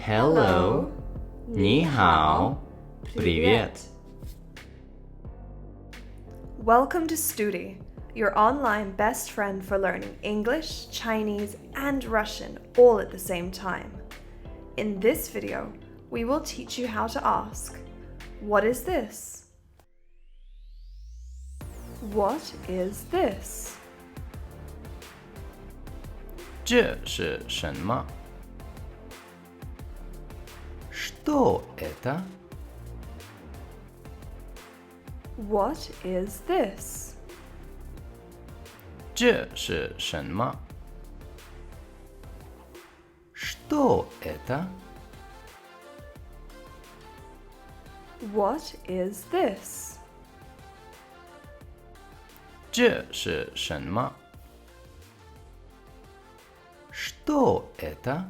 Hello, 你好, привет. Welcome to Studii, your online best friend for learning English, Chinese, and Russian all at the same time. In this video, we will teach you how to ask, what is this? What is this? 这是什么? Что это? What is this? 这是什么? Что это? What is this? 这是什么? Что это?